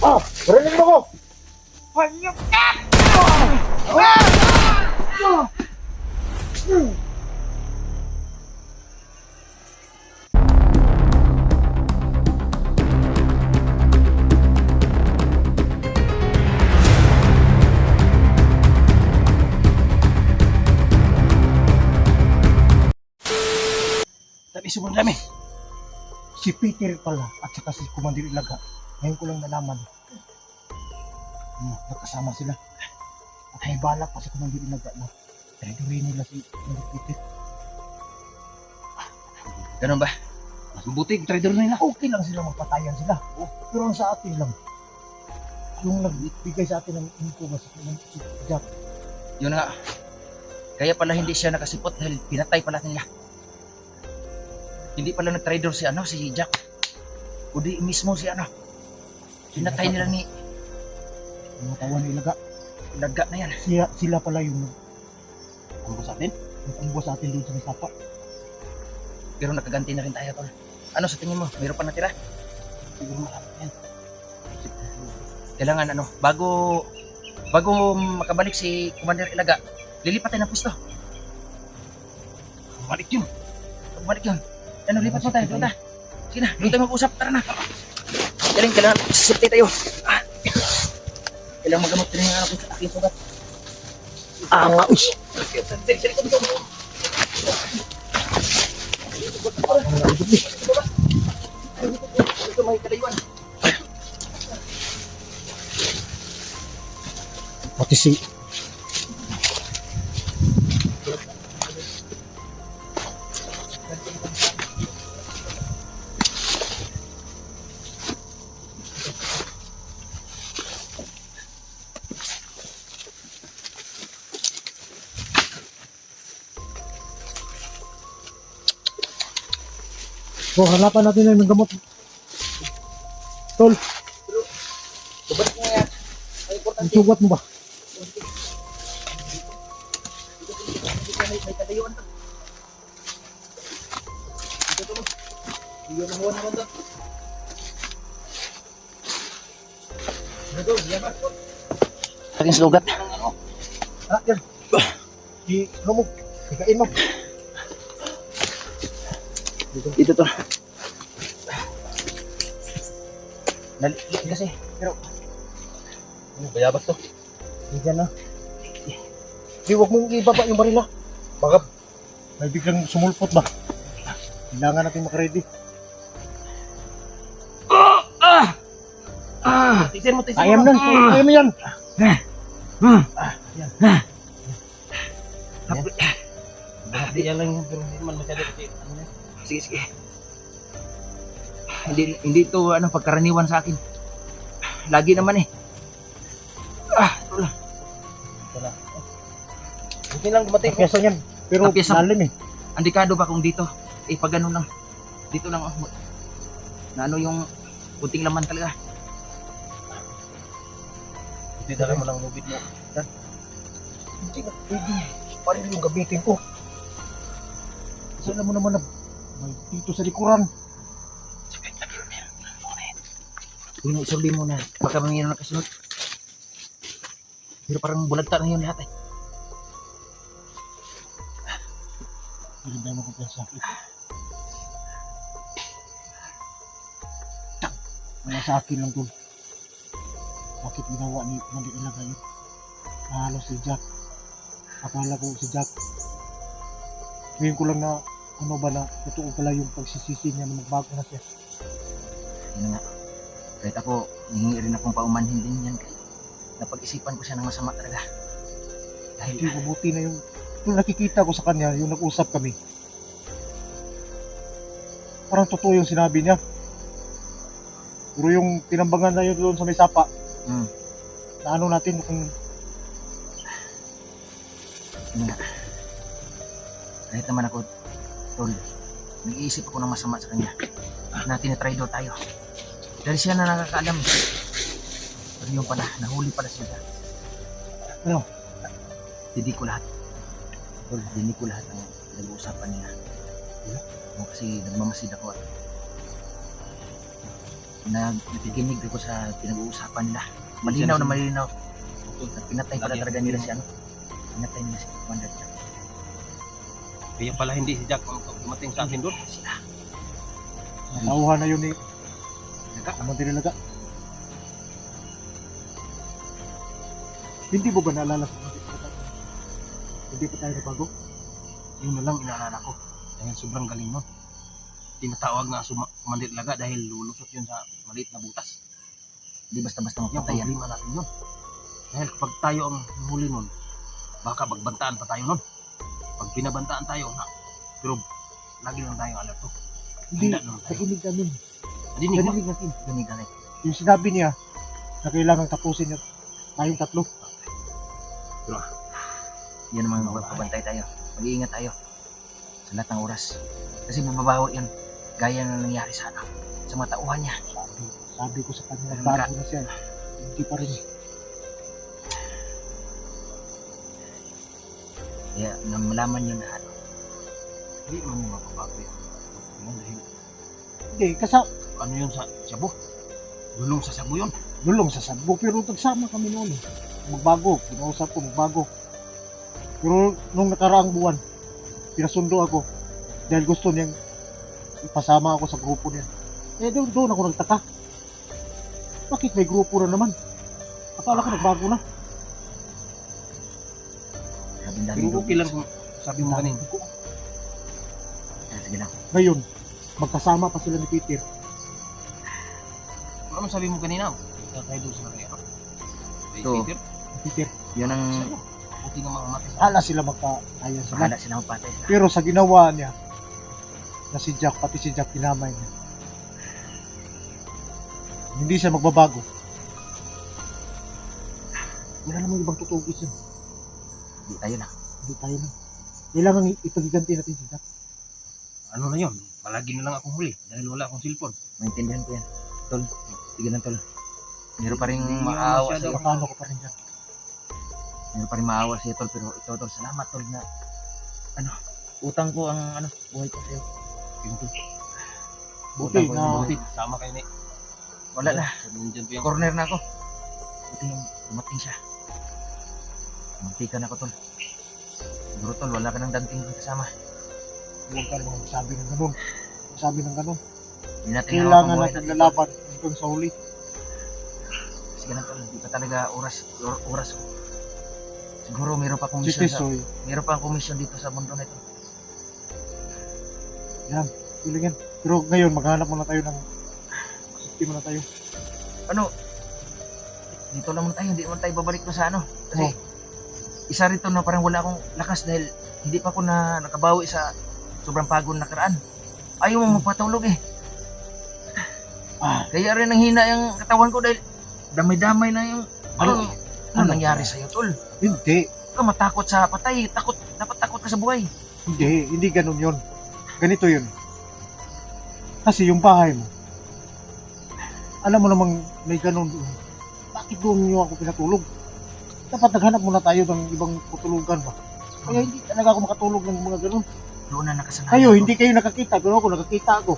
Bariling mo ko! Hayop ka! Dami sobrang dami. Si Peter pala at saka si Commander Ilaga. Ngayon ko lang nalaman. Nagkasama sila. At may balak pa si Commander Ilaga na traidorin nila si Commander Peter. Ganun ba? Mas mabuti kung trader na nila. Okay lang sila magpatayan sila. Pero ang sa atin lang, yung nagbigay sa atin ng info ba si Jack. Yun nga. Kaya pala hindi siya nakasipot dahil pinatay pala nila. Hindi pala nag-trader si Jack. Kundi mismo si pinatay nila ni Yung tawan ni Ilaga. Ilaga na yan. Sila pala yung Kumbo sa atin. nagkumbo sa atin doon sa may sapa. Pero nakaganti na rin tayo, tol. Ano sa tingin mo? Mayroon pa natira? Siguro marami yan. Kailangan bago makabalik si Commander Ilaga, lilipat tayo ng pwesto. Balik yun. Lipat mo tayo. Doon na. Sige na, doon tayo mag-usap. Tara na. Kailangan sisipti tayo. Kailangan magamot rin yung aking sugat. Nga, uy! Ito may kalayuan. Pati si... So, hanapan natin na yung gamot. Tol, Subalik mo yan. Ang ang importante. sugat mo ba? May kalayuan to. Ito to. Hindi na huwan naman to. Ito, yaman to. Aking sugat. Yan. Ano mo? Ikain mo. Dito to. Naliit kasi. Pero bayabas to. Diyan na. Di, huwag mong ibaba yung barila. Baka may biglang sumulpot ba? Kailangan natin makaready. Tisin mo. Ayam nun. Ayam yan. Hindi yan lang yung pero hindi man masyado kasi Sige. Hindi to pagkaraniwan sa akin. Lagi naman eh. Ito lang. Buti lang dumating ko. Piyesa yan. Pero Piyesa. lalim eh. Andikado ba kung dito? Pag ganun lang. Dito lang na yung kunting laman talaga. Hindi talaga mo lang lubid mo. Yan. Hindi na pwede. Parin yung gamitin ko. Kasi alam mo naman na may dito sa likuran. Yung isolbi mo na. Baka mayroon na kasunod. Pero parang bulagta na yun lahat eh. Hindi na mo kumpiyansa. Wala sa akin lang to. Bakit ginawa ni Commander Ilaga yun? Nahalo si Jack. Akala ko si Jack. Ngayon ko lang na ano ba na totoo pala yung pagsisisi niya na magbago na siya. Yun nga. Kahit ako, hihingi rin akong paumanhin din yan. Kaya napag-isipan ko siya ng masama talaga. Hindi mabuti na yung nakikita ko sa kanya, yung nag-usap kami. Parang totoo yung sinabi niya. Pero yung tinambangan na yun doon sa may sapa, na ano natin kung Yun nga. Kahit naman ako, tol, nag-iisip ako ng masama sa kanya. Na tinatry daw tayo. Dahil siya na nakakaalam. Pero yung pala, nahuli pala siya. ano, Dinig ko lahat. Tol, dinig ko lahat ng nag-uusapan nila. Kasi nagmamasid ako. nakikinig ko sa pinag-uusapan nila. Malinaw na malinaw. Pinatay pala talaga nila si ano. Pinatay nila si Commander Jack. Kaya pala hindi si Jack ang dumating sa akin doon. Sila. Nauha na yun ni Laga. Commander Ilaga. Hindi mo ba naalala sa Commander Ilaga? Hindi pa tayo nabago? Yun na lang inaalala ko. Dahil sobrang galing nun. Tinatawag nga Commander Ilaga dahil lulusot yun sa maliit na butas. Hindi basta-basta Yung mapatay yan. problema natin yun. Dahil kapag tayo ang huli nun, baka magbantaan pa tayo nun. Pag binabantaan tayo, pero lagi lang tayong alerto. Hindi, Handa naman tayo. nakinig namin. Nadinig mo? Narinig natin. Ganit. Yung sinabi niya na kailangan tapusin niya tayong tatlo. Yan naman magpapabantay tayo. Mag-iingat tayo. Sa lahat ng oras. Kasi mababaho yan. Gaya na nangyari sa ano. Sa mga tauhan niya. Sabi ko sa kanya, Ano bago na siya. Hindi pa rin. Kaya nang malaman nyo na ano. Hindi naman yung mapabago yan. Dahil Hindi, kasi ano yun sa Cebu? Dulong sa Cebu yun. lulong sa sabog. Pero nagsama kami noon. Magbago. Pinausap ko, magbago. Pero nung nakaraang buwan, pinasundo ako. Dahil gusto niyang ipasama ako sa grupo niya. Eh doon ako nagtaka. Bakit may grupo na naman? Akala ko nagbago na. Labing-dami Pero doon. okay lang kung sabi mo kanina. Sige lang. Ngayon, magkasama pa sila ni Peter. Ano sabi mo kanina? Ikaw tayo doon sa kaya. Kay Ito. Peter. Peter, Yun ang Sa'yo. Buti nga mga mati. hala sila magkaayan sila. bahala silang patay. Pero sa ginawa niya, na si Jack, pati si Jack kinamay niya. Hindi siya magbabago. Wala namang ibang tutugis yun. Hindi tayo na. Hindi tayo na. Kailangan ipagiganti natin si Jack. Ano na yun? Palagi na lang akong huli dahil wala akong cellphone. Maintindihan ko yan. Tol. Sige lang tol. Meron pa rin Hindi maawa masyado. sa'yo. Makano ko pa rin dyan. Meron pa rin maawa sa'yo tol. Pero ito tol. Salamat tol na ano. Utang ko ang ano. Buhay ko sa'yo. Yung to. Buti na Buti. Sama kayo ni. Wala na. Nandiyan po yung Corner na ako. Buti yung dumating siya. Muntikan ako tol. Siguro tol. Wala ka ng danting kasama. huwag ka naman magsabi ng ganun. Magsabi ng ganun. Hindi natin Kailangan hawak ang buhay natin natin. lalaban hanggang sa huli. Sige lang tol. Hindi pa talaga oras ko. Siguro meron pa Si komisyon sa Tisoy, meron pa komisyon dito sa mundo na ito. feeling yan. Pero ngayon, maghanap muna tayo ng safety muna tayo. Ano? Dito lang muna tayo, hindi naman tayo babalik na sa ano. Kasi Oh. isa rito na parang wala akong lakas dahil hindi pa ako na nakabawi sa sobrang pagod na nakaraan. Ayaw mo magpatulog eh. Ah, Kaya rin ang hina yung katawan ko dahil damay-damay na yung ano, Ano? nangyari sa'yo, tol? hindi. Huwag ka matakot sa patay. Dapat takot ka sa buhay. Hindi ganun yun. Ganito yun. Kasi yung bahay mo, alam mo namang may ganun doon. Bakit doon nyo ako pinatulog? Dapat naghanap muna tayo ng ibang tutulugan ba? Kaya hindi talaga ako makatulog ng mga ganun. Doon na nakasanayan Kayo, ko. hindi kayo nakakita. Pero ako, nakakita ako.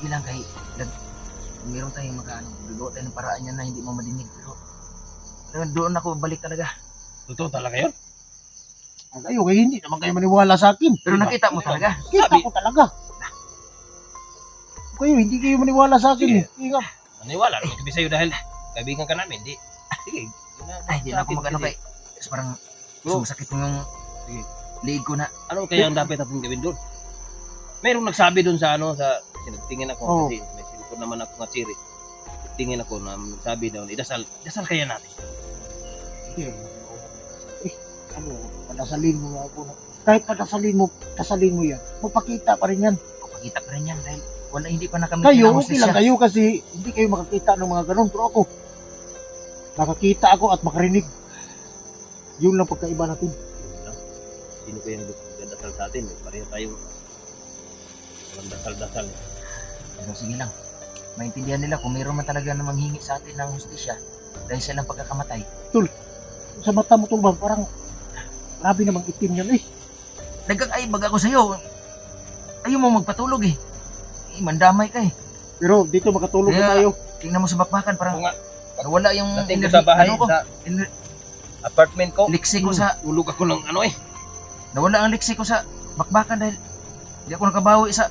Ilang kay meron tayong magkano, gagawa tayo ng paraan yan na hindi mo madinig. Pero doon ako balik talaga. Totoo talaga yun? Kayo, kaya hindi naman kayo maniwala sa akin. Pero Diba? nakita mo talaga. Kita ko talaga. Kayo, hindi kayo maniwala sa akin. Sige. Eh. Ingat. Maniwala naman kami sa'yo dahil kaibigan ka namin. Di. Sige. Ay, hindi na ako mag-ano kay. Kasi parang sumasakit mo yung Sige. liig ko na. Ano kaya ang dapat natin gawin doon? Mayroong nagsabi doon sa ano, sa sinagtingin ako Oh. kasi may cellphone naman ako nga siri. Tingin ako na sabi daw, idasal kaya natin. Hindi. Ano, padasalin mo nga ako. Kahit padasalin mo yan, mapakita pa rin yan. Pakita pa rin yan dahil wala, hindi pa na kami Kayo, kinahustisya. okay lang kayo kasi hindi kayo makakita ng mga ganun. Pero ako, nakakita ako at makarinig. Yun lang pagkaiba natin. Sino kayang dasal sa atin? Pareho tayong walang dasal-dasal. Pero sige lang. Maintindihan nila kung mayroon man talaga na manghingi sa atin ng hustisya dahil sa ilang pagkakamatay. Sa mata mo tulbang, parang grabe namang itim yan eh. Nagkakaibag ako sa'yo. Ayaw mo magpatulog eh. Mandamay ka eh. Pero dito makatulog na Kaya- tayo. Tingnan mo sa bakbakan, parang Oo nga. wala yung Dating ko sa bahay, ano ko, sa apartment ko. liksi ko sa, Tulog ako ng ano eh. nawala ang liksi ko sa bakbakan dahil hindi ako nakabawi sa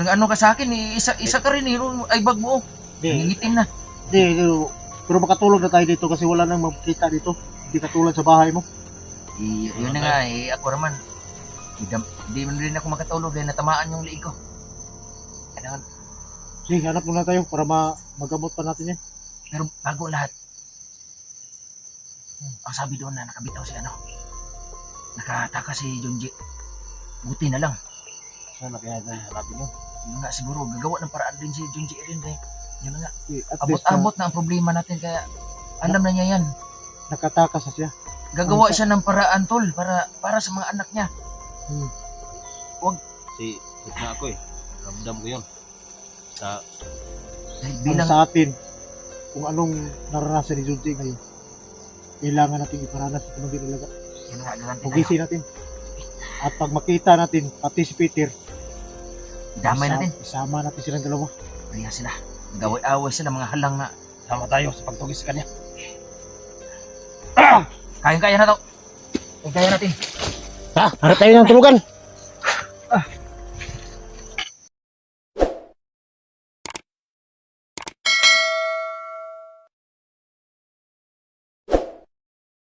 ano ka sa akin, isa ka rin, ay bag mo, Di, nangingitim na. pero makatulog na tayo dito kasi wala nang makita dito. Hindi katulad sa bahay mo. Yun na nga, ako naman, hindi man rin ako makatulog dahil natamaan yung liig ko. Kailangan, Sige, hanap muna tayo para magamot pa natin yan. pero bago lahat, ang sabi doon na nakabitaw si nakataka si Junji. Buti na lang. Sana kaya tayo hanapin yun. Yun nga siguro, gagawa ng paraan din si Junji rin eh. Yun na nga, At least abot-abot na ang problema natin kaya alam na niya yan. nakatakas na siya. Gagawa siya ng paraan tol para sa mga anak niya. Si na ako eh. Ramdam ko yun. Sa Dahil Ang bilang sa atin, kung anong naranasan ni Junji ngayon, kailangan natin iparanas sa pamangkin ilaga. yun nga ganun tayo. Pugisin natin. At pag makita natin, pati si Peter, Damay natin. isama natin silang dalawa. Kaya sila. Gaway-away sila mga halang na sama tayo sa pagtugis sa kanya. kayang-kaya na to. Kaya natin. Ha? Harap tayo ng tulugan.